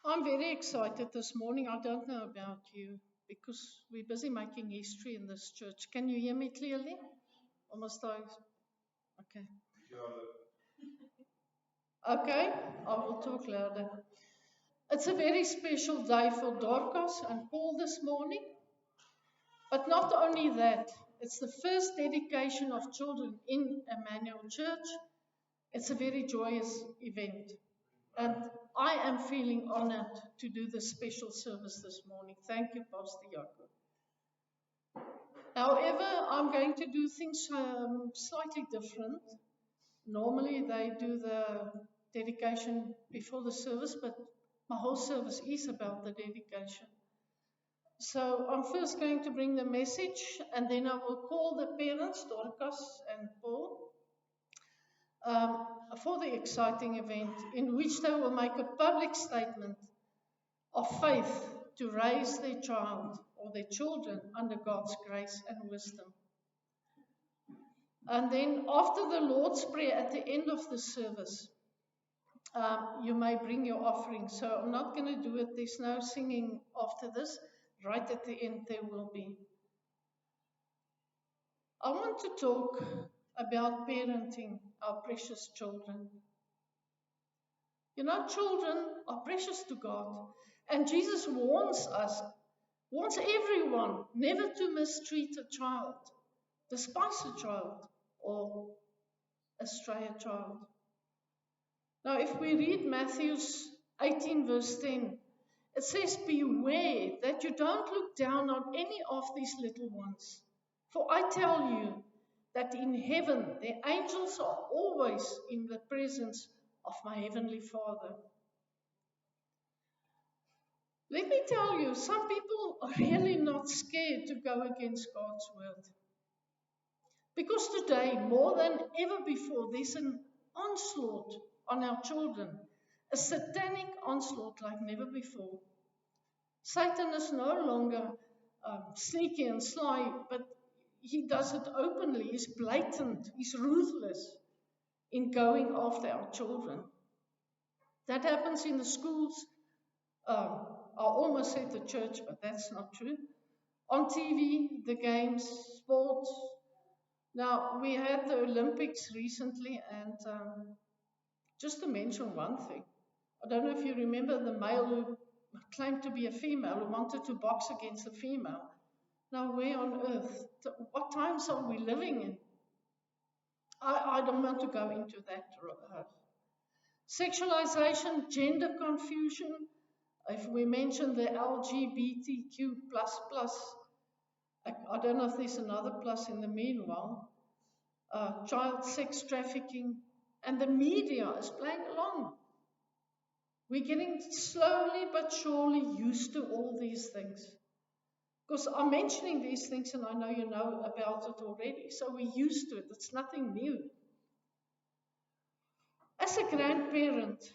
I'm very excited this morning. I don't know about you because we're busy making history in this church. Can you hear me clearly? Or must I? Okay. Okay, I will talk louder. It's a very special day for Dorcas and Paul this morning. But not only that, it's the first dedication of children in Emmanuel Church. It's a very joyous event. And I am feeling honored to do this special service this morning. Thank you, Pastor Jaco. However, I'm going to do things slightly different. Normally, they do the dedication before the service, but my whole service is about the dedication. So I'm first going to bring the message, and then I will call the parents, Dorcas and Paul, for the exciting event in which they will make a public statement of faith to raise their child or their children under God's grace and wisdom. And then after the Lord's Prayer at the end of the service, you may bring your offering. So I'm not going to do it. There's no singing after this. Right at the end there will be. I want to talk about parenting our precious children. You know, children are precious to God. And Jesus warns everyone never to mistreat a child, despise a child, or astray a child. Now, if we read Matthew 18, verse 10, it says, "Beware that you don't look down on any of these little ones. For I tell you that in heaven their angels are always in the presence of my heavenly Father." Let me tell you, some people are really not scared to go against God's word. Because today, more than ever before, there's an onslaught on our children, a satanic onslaught like never before. Satan is no longer sneaky and sly, but he does it openly. He's blatant. He's ruthless in going after our children. That happens in the schools. I almost said the church, but that's not true. On TV, the games, sports. Now, we had the Olympics recently, and just to mention one thing, I don't know if you remember the male who claimed to be a female, who wanted to box against a female. Now, where on earth? What times are we living in? I don't want to go into that. Sexualization, gender confusion. If we mention the LGBTQ++, I don't know if there's another plus in the meanwhile, child sex trafficking, and the media is playing along. We're getting slowly but surely used to all these things. Because I'm mentioning these things and I know you know about it already, so we're used to it. It's nothing new. As a grandparent,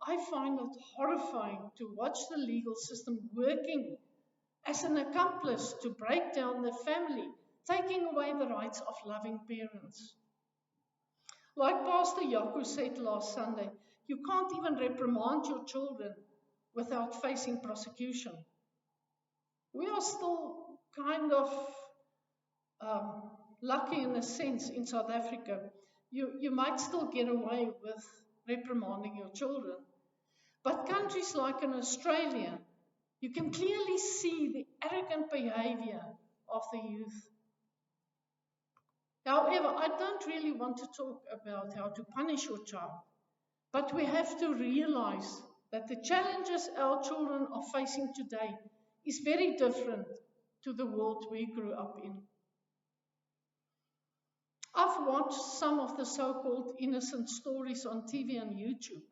I find it horrifying to watch the legal system working as an accomplice to break down the family, taking away the rights of loving parents. Like Pastor Jaco said last Sunday, you can't even reprimand your children without facing prosecution. We are still kind of lucky in a sense in South Africa. You might still get away with reprimanding your children. But countries like in Australia, you can clearly see the arrogant behavior of the youth. However, I don't really want to talk about how to punish your child, but we have to realize that the challenges our children are facing today is very different to the world we grew up in. I've watched some of the so-called innocent stories on TV and YouTube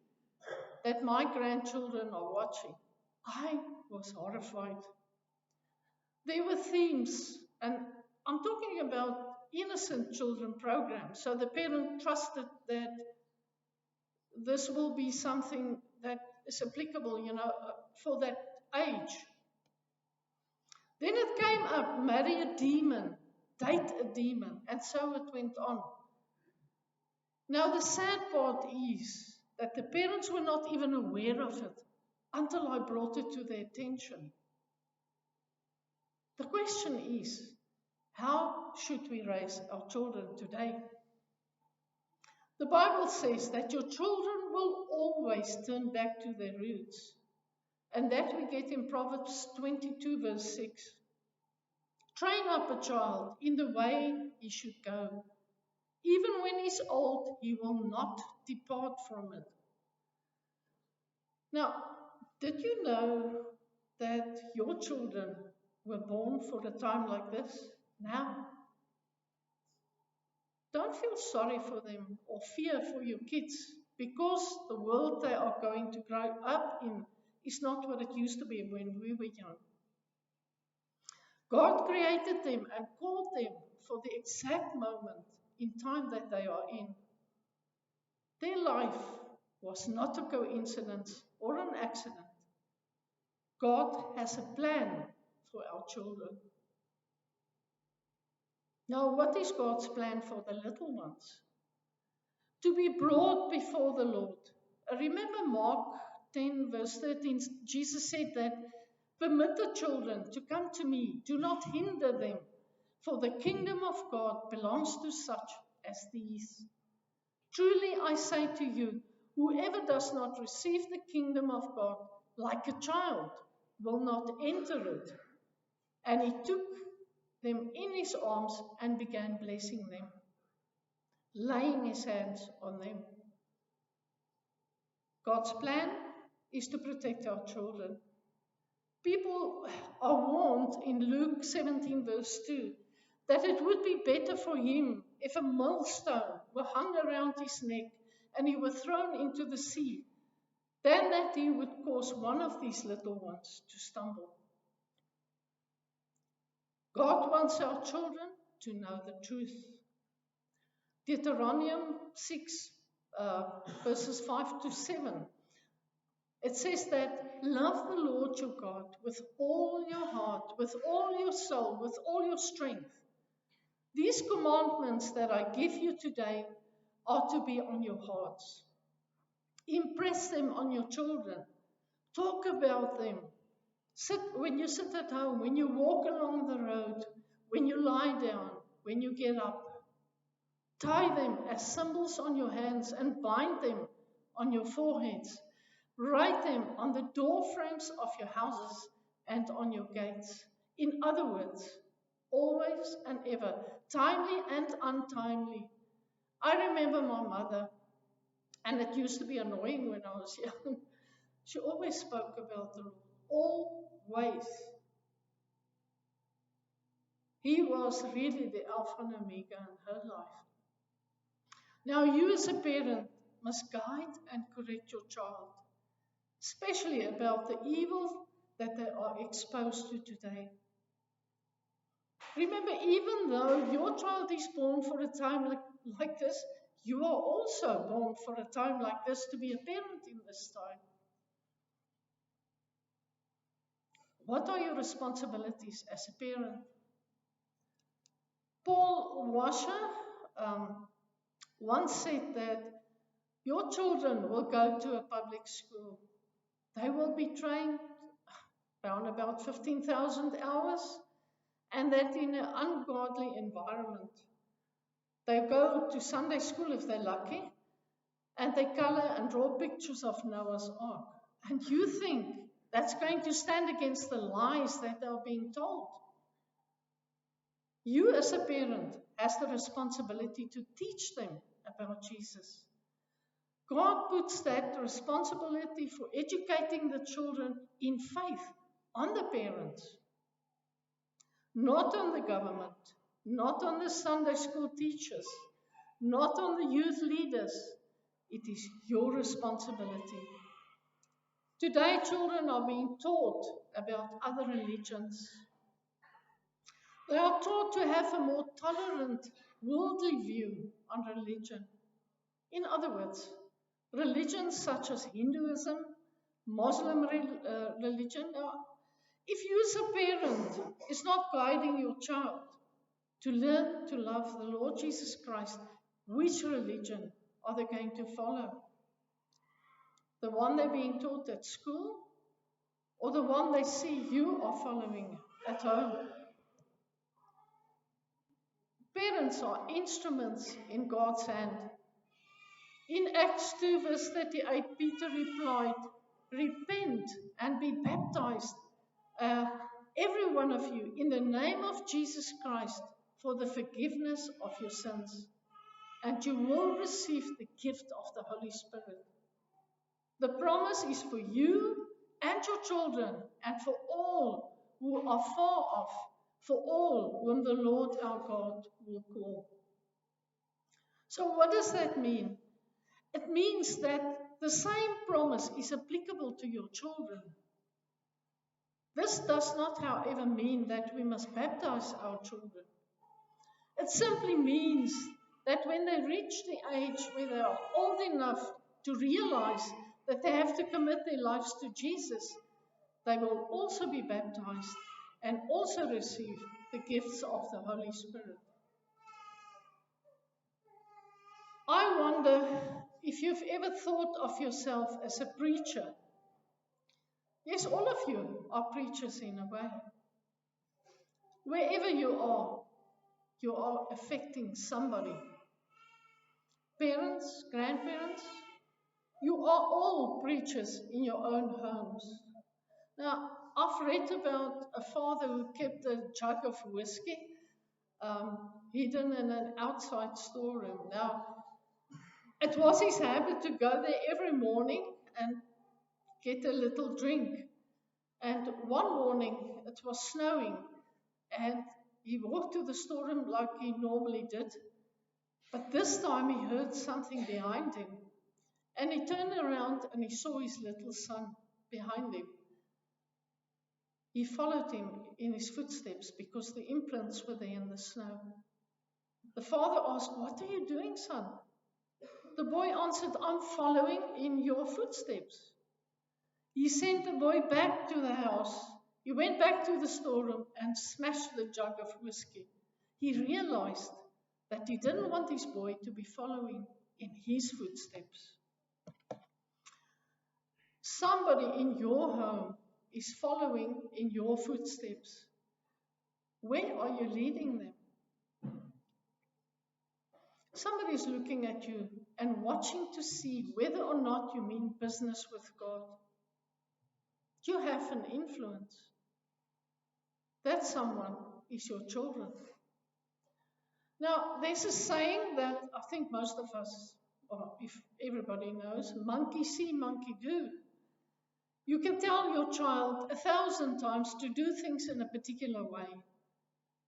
that my grandchildren are watching. I was horrified. There were themes, and I'm talking about innocent children programs, so the parent trusted that this will be something that is applicable, for that age. Then it came up, marry a demon, date a demon, and so it went on. Now the sad part is that the parents were not even aware of it. until I brought it to their attention. The question is, how should we raise our children today? The Bible says that your children will always turn back to their roots. And that we get in Proverbs 22 verse 6. Train up a child in the way he should go. Even when he's old, he will not depart from it. Now, did you know that your children were born for a time like this? Now, don't feel sorry for them or fear for your kids, because the world they are going to grow up in is not what it used to be when we were young. God created them and called them for the exact moment in time that they are in. Their life was not a coincidence or an accident. God has a plan for our children. Now, what is God's plan for the little ones? To be brought before the Lord. Remember Mark 10 verse 13, Jesus said that, permit the children to come to me, do not hinder them, for the kingdom of God belongs to such as these. Truly I say to you, whoever does not receive the kingdom of God like a child will not enter it. And he took them in his arms and began blessing them, laying his hands on them. God's plan is to protect our children. People are warned in Luke 17 verse 2 that it would be better for him if a millstone were hung around his neck and he were thrown into the sea, than that he would cause one of these little ones to stumble. God wants our children to know the truth. Deuteronomy 6 verses 5 to 7. It says that love the Lord your God with all your heart, with all your soul, with all your strength. These commandments that I give you today are to be on your hearts. Impress them on your children. Talk about them. When you sit at home, when you walk along the road, when you lie down, when you get up. Tie them as symbols on your hands and bind them on your foreheads. Write them on the door frames of your houses and on your gates. In other words, always and ever, timely and untimely. I remember my mother, and it used to be annoying when I was young. She always spoke about the Lord. Always. He was really the Alpha and Omega in her life. Now you as a parent must guide and correct your child, especially about the evil that they are exposed to today. Remember, even though your child is born for a time like this, you are also born for a time like this to be a parent in this time. What are your responsibilities as a parent? Paul Washer once said that your children will go to a public school. They will be trained around about 15,000 hours, and that in an ungodly environment. They go to Sunday school if they're lucky, and they color and draw pictures of Noah's Ark. And you think that's going to stand against the lies that are being told? You as a parent has the responsibility to teach them about Jesus. God puts that responsibility for educating the children in faith on the parents, not on the government, not on the Sunday school teachers, not on the youth leaders. It is your responsibility. Today, children are being taught about other religions. They are taught to have a more tolerant, worldly view on religion. In other words, religions such as Hinduism, Muslim religion. Now, if you as a parent is not guiding your child to learn to love the Lord Jesus Christ, which religion are they going to follow? The one they're being taught at school or the one they see you are following at home. Parents are instruments in God's hand. In Acts 2 verse 38, Peter replied, "Repent and be baptized, every one of you, in the name of Jesus Christ for the forgiveness of your sins, and you will receive the gift of the Holy Spirit." The promise is for you and your children, and for all who are far off, for all whom the Lord our God will call. So what does that mean? It means that the same promise is applicable to your children. This does not, however, mean that we must baptize our children. It simply means that when they reach the age where they are old enough to realize that they have to commit their lives to Jesus, they will also be baptized and also receive the gifts of the Holy Spirit. I wonder if you've ever thought of yourself as a preacher. Yes, all of you are preachers in a way. Wherever you are affecting somebody. Parents, grandparents, you are all preachers in your own homes. Now, I've read about a father who kept a jug of whiskey hidden in an outside storeroom. Now, it was his habit to go there every morning and get a little drink. And one morning, it was snowing, and he walked to the storeroom like he normally did. But this time he heard something behind him. And he turned around and he saw his little son behind him. He followed him in his footsteps because the imprints were there in the snow. The father asked, "What are you doing, son?" The boy answered, "I'm following in your footsteps." He sent the boy back to the house. He went back to the storeroom and smashed the jug of whiskey. He realized that he didn't want his boy to be following in his footsteps. Somebody in your home is following in your footsteps. Where are you leading them? Somebody is looking at you and watching to see whether or not you mean business with God. You have an influence. That someone is your children. Now, there's a saying that I think most of us, or if everybody knows, monkey see, monkey do. You can tell your child 1,000 times to do things in a particular way,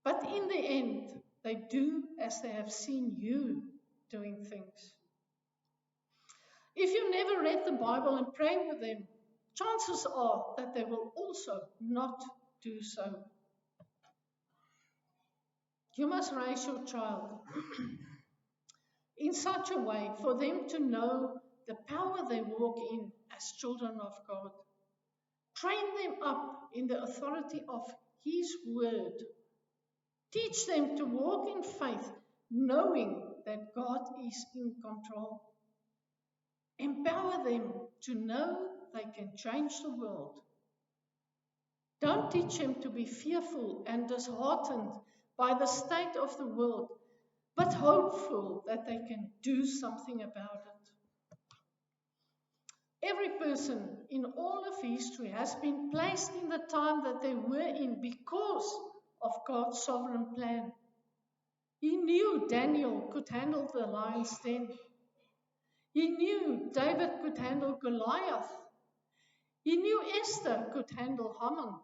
but in the end, they do as they have seen you doing things. If you never read the Bible and pray with them, chances are that they will also not do so. You must raise your child in such a way for them to know the power they walk in as children of God. Train them up in the authority of His Word. Teach them to walk in faith, knowing that God is in control. Empower them to know they can change the world. Don't teach them to be fearful and disheartened by the state of the world, but hopeful that they can do something about it. Every person in all of history has been placed in the time that they were in because of God's sovereign plan. He knew Daniel could handle the lion's den. He knew David could handle Goliath. He knew Esther could handle Haman.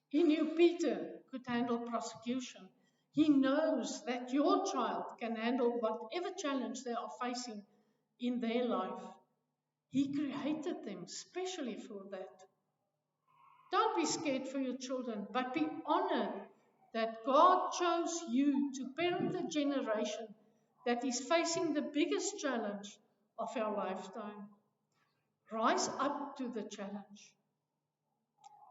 He knew Peter could handle persecution. He knows that your child can handle whatever challenge they are facing in their life. He created them specially for that. Don't be scared for your children, but be honored that God chose you to parent a generation that is facing the biggest challenge of our lifetime. Rise up to the challenge.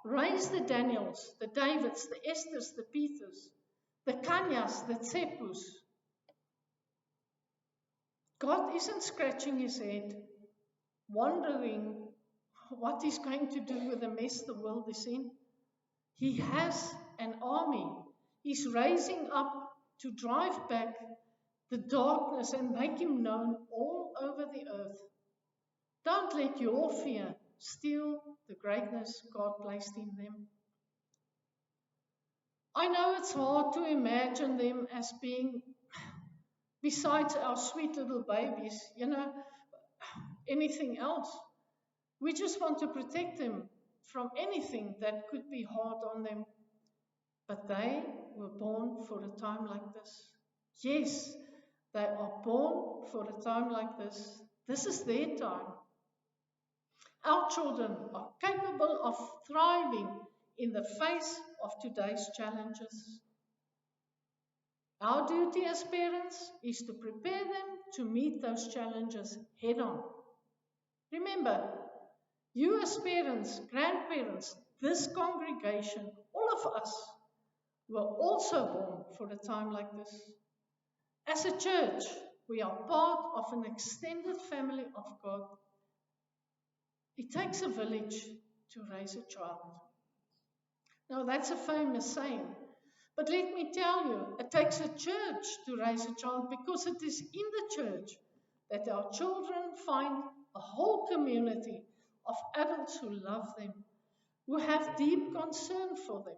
Raise the Daniels, the Davids, the Esthers, the Peters, the Kanyas, the Tsepus. God isn't scratching his head, wondering what he's going to do with the mess the world is in. He has an army. He's raising up to drive back the darkness and make him known all over the earth. Don't let your fear steal the greatness God placed in them. I know it's hard to imagine them as being, besides our sweet little babies, anything else. We just want to protect them from anything that could be hard on them. But they were born for a time like this. Yes, they are born for a time like this. This is their time. Our children are capable of thriving in the face of today's challenges. Our duty as parents is to prepare them to meet those challenges head on. Remember, you as parents, grandparents, this congregation, all of us were also born for a time like this. As a church, we are part of an extended family of God. It takes a village to raise a child. Now, that's a famous saying. But let me tell you, it takes a church to raise a child, because it is in the church that our children find a whole community of adults who love them, who have deep concern for them,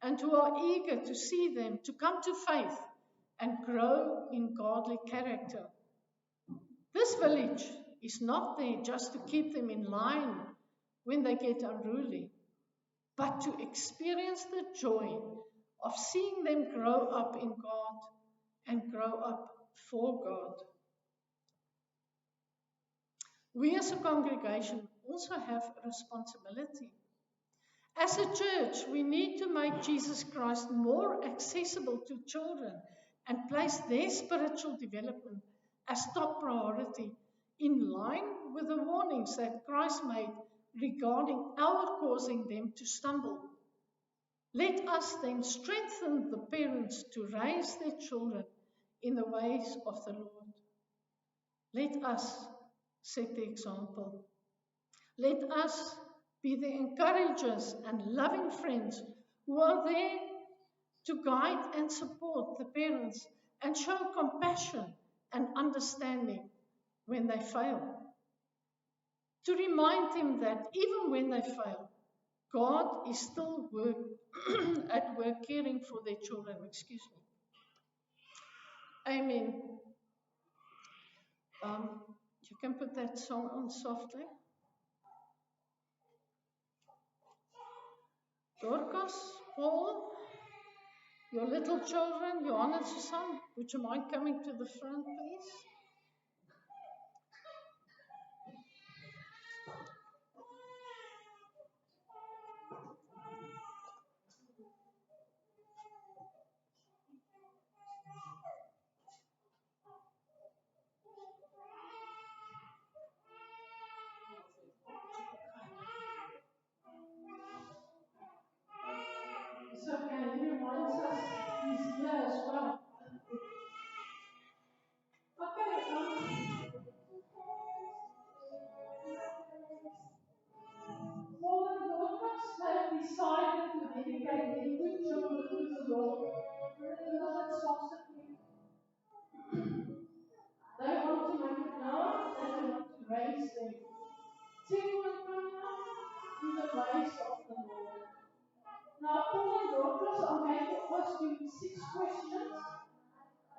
and who are eager to see them to come to faith and grow in godly character. This village is not there just to keep them in line when they get unruly, but to experience the joy of seeing them grow up in God and grow up for God. We as a congregation also have a responsibility. As a church, we need to make Jesus Christ more accessible to children and place their spiritual development as top priority, in line with the warnings that Christ made regarding our causing them to stumble. Let us then strengthen the parents to raise their children in the ways of the Lord. Let us set the example. Let us be the encouragers and loving friends who are there to guide and support the parents and show compassion and understanding when they fail. To remind them that even when they fail, God is still at work caring for their children. Excuse me. Amen. You can put that song on softly. Dorcas, Paul, your little children, Johanna and Susan, would you mind coming to the front, please? It's okay, he reminds us he's here as well. Okay, Paul and Dorcas have decided to dedicate their two children to the Lord. They want to make it known that they want to raise them in the ways of the Lord. Now, Paul and Dorcas, I'm going to ask you 6 questions,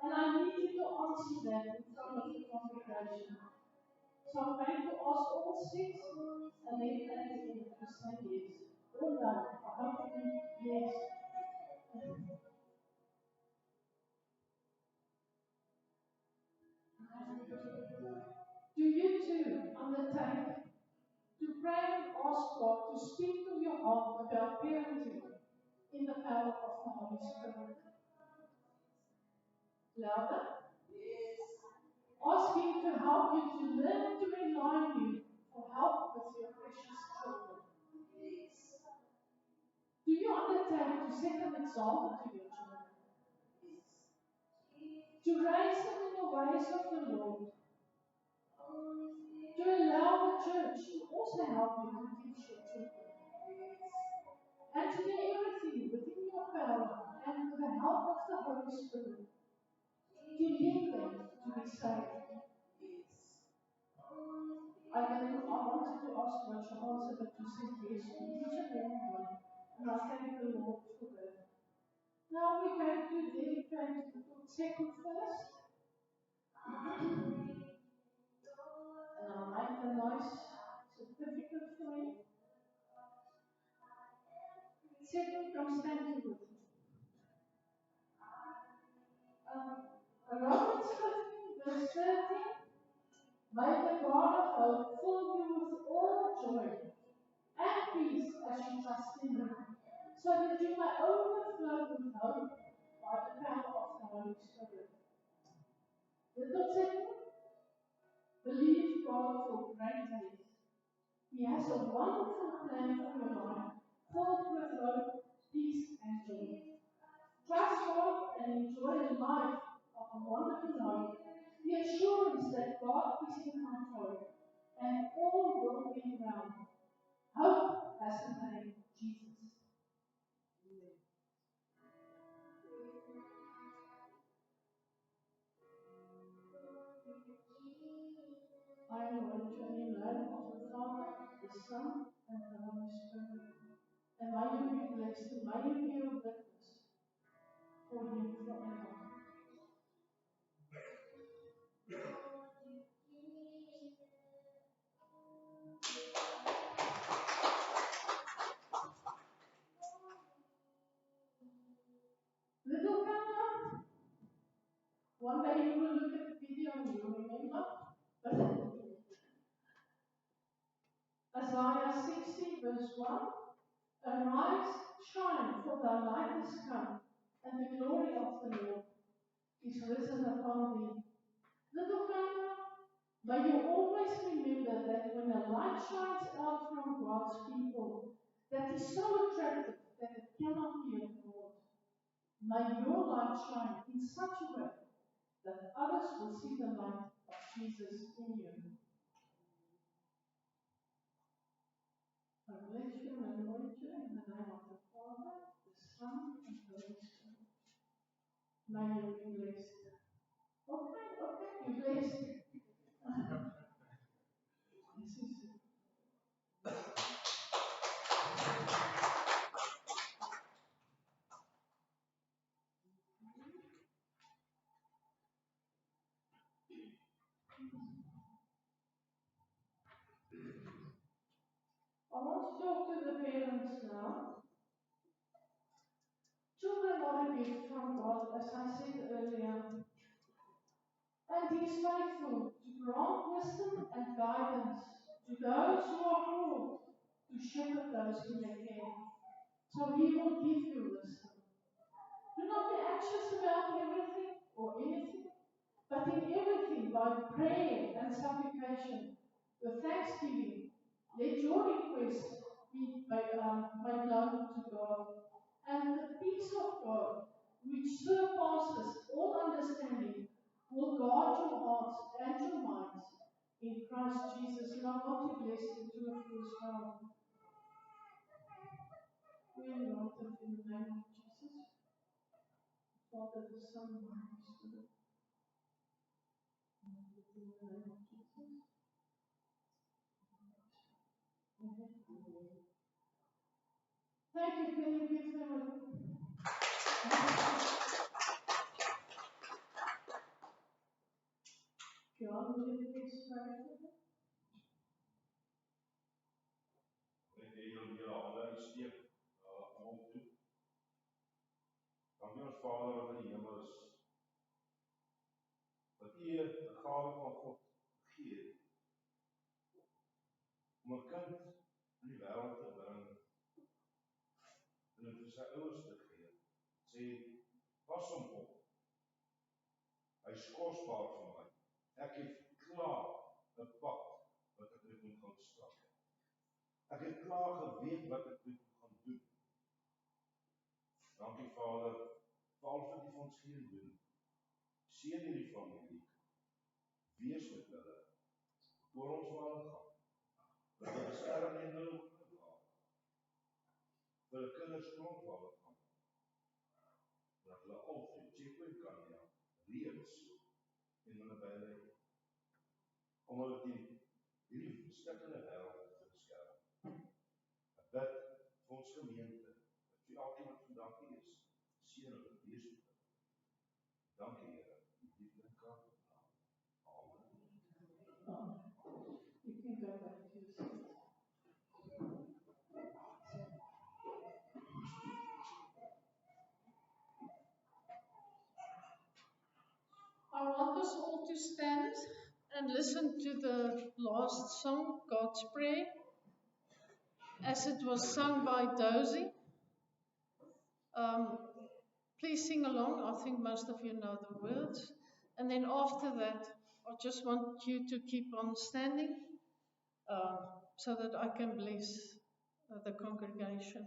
and I need you to answer them in front of the congregation. So I'm going to ask all 6, and then at the end you say yes. Or no. I hope you mean yes. Do you too undertake to pray and ask God to speak to your heart about parenting in the power of the Holy Spirit? Louder? Ask Him to help you to learn to rely on you for help with your precious children. Do you undertake to set an example to your children? To raise them in the ways of the Lord? to allow the church to also help you to teach your children. And to do everything within your power and with the help of the Holy Spirit to lead them to be saved. I wanted to ask what you answered, but you said yes to each and every one. And I thank the Lord for that. Now we're going to dedicate the second first. And I'll make a nice certificate for you. Second, come stand here with me. Romans 15, verse 13. May the God of hope fill you with all joy and peace as you trust in Him, so that you may overflow with hope by the power of the Holy Spirit. Little second, believe God for great things. He has a wonderful plan for your life, filled with hope, peace, and joy. Trust God and enjoy a life of a wonderful hope, the assurance that God is in control and all will be well. Hope has the name Jesus. I anoint you in the name of the Father, the Son, and the Holy Spirit. And may you be blessed, and may you be a witness for Him forever. Little camera, one day you will look at the video and you will remember. Isaiah 60, verse 1. Arise, shine, for thy light is come, and the glory of the Lord is risen upon thee. Little camera, may you always remember that when a light shines out from God's people, that is so attractive that it cannot be ignored. May your light shine in such a way that others will see the light of Jesus in you. I bless you and anoint you in the name of the Father, the Son, and the Holy Spirit. May you be blessed. Okay, you're blessed. I want to talk to the parents now. Children are a gift from God, as I said earlier. And He is faithful to grant wisdom and guidance to those who are called to shepherd those in their care. So He will give you wisdom. Do not be anxious about everything or anything, but in everything by prayer and supplication, with thanksgiving, let your requests be made known to God. And the peace of God, which surpasses all understanding, will guard your hearts and your minds in Christ Jesus. And I want to bless the two of you as well. We anoint them in the name of Jesus. Father, the Son, and the Holy Spirit. In the name of Jesus. Thank you. Can you give them a... John, will you please pray for them? Dankie ons Vader wat in die hemel is, dat U 'n gawe van God gegee het, om 'n kind in die wêreld te bring, en dit vir sy ouers te gee, sê, pas hom op, hy is kosbaar vir my, ek het klaar 'n pad wat ek met hom gaan stap, ek het klaar geweet wat ek met hom gaan doen. Dankie Vader, vir al wat U vir ons hier doen. Seën hierdie familie. Wees met hulle. voor ons waar hulle gaan. Dat hulle beskerm en hulle ook waar. Vir hulle kinders klomp waar hulle gaan. Dat hulle altyd checkpoint kan reeds en hulle by hulle om hulle hierdie stikkende wêreld te beskerm. Ek bid vir ons gemeente, dat vir elkeen wat vandag hier is, seën hulle wees met hulle. Dankie Here, in die lieflike naam. Amen. You can go back to your seat. I want us all to stand and listen to the last song, God's Prayer, as it was sung by Dozy. Please sing along. I think most of you know the words. And then after that, I just want you to keep on standing so that I can bless the congregation.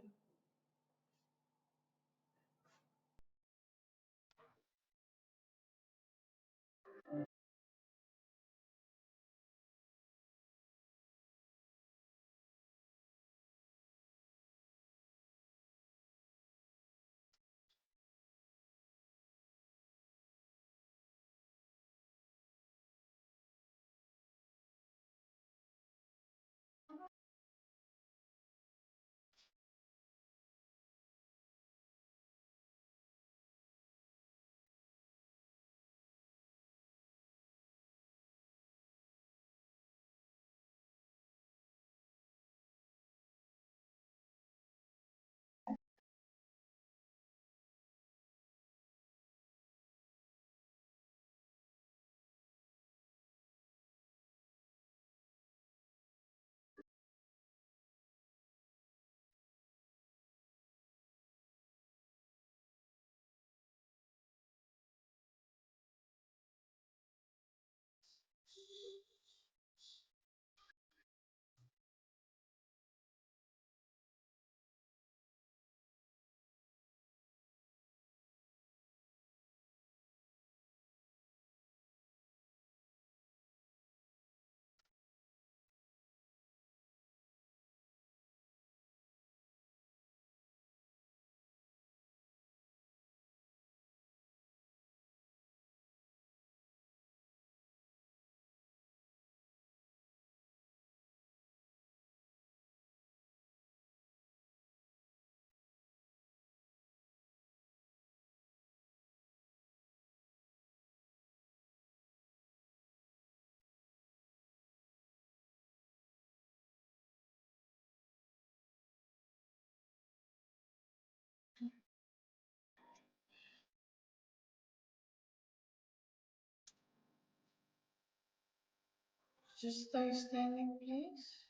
Just stay standing, please.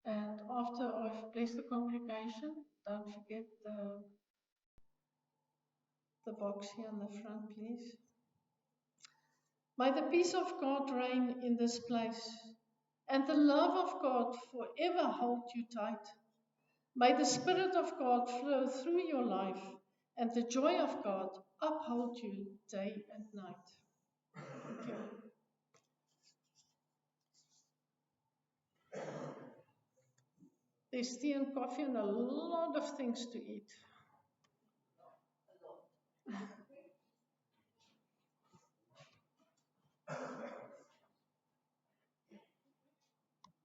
And after I've blessed the congregation, don't forget the box here in the front, please. May the peace of God reign in this place, and the love of God forever hold you tight. May the Spirit of God flow through your life, and the joy of God uphold you day and night. Thank you. There's tea and coffee and a lot of things to eat.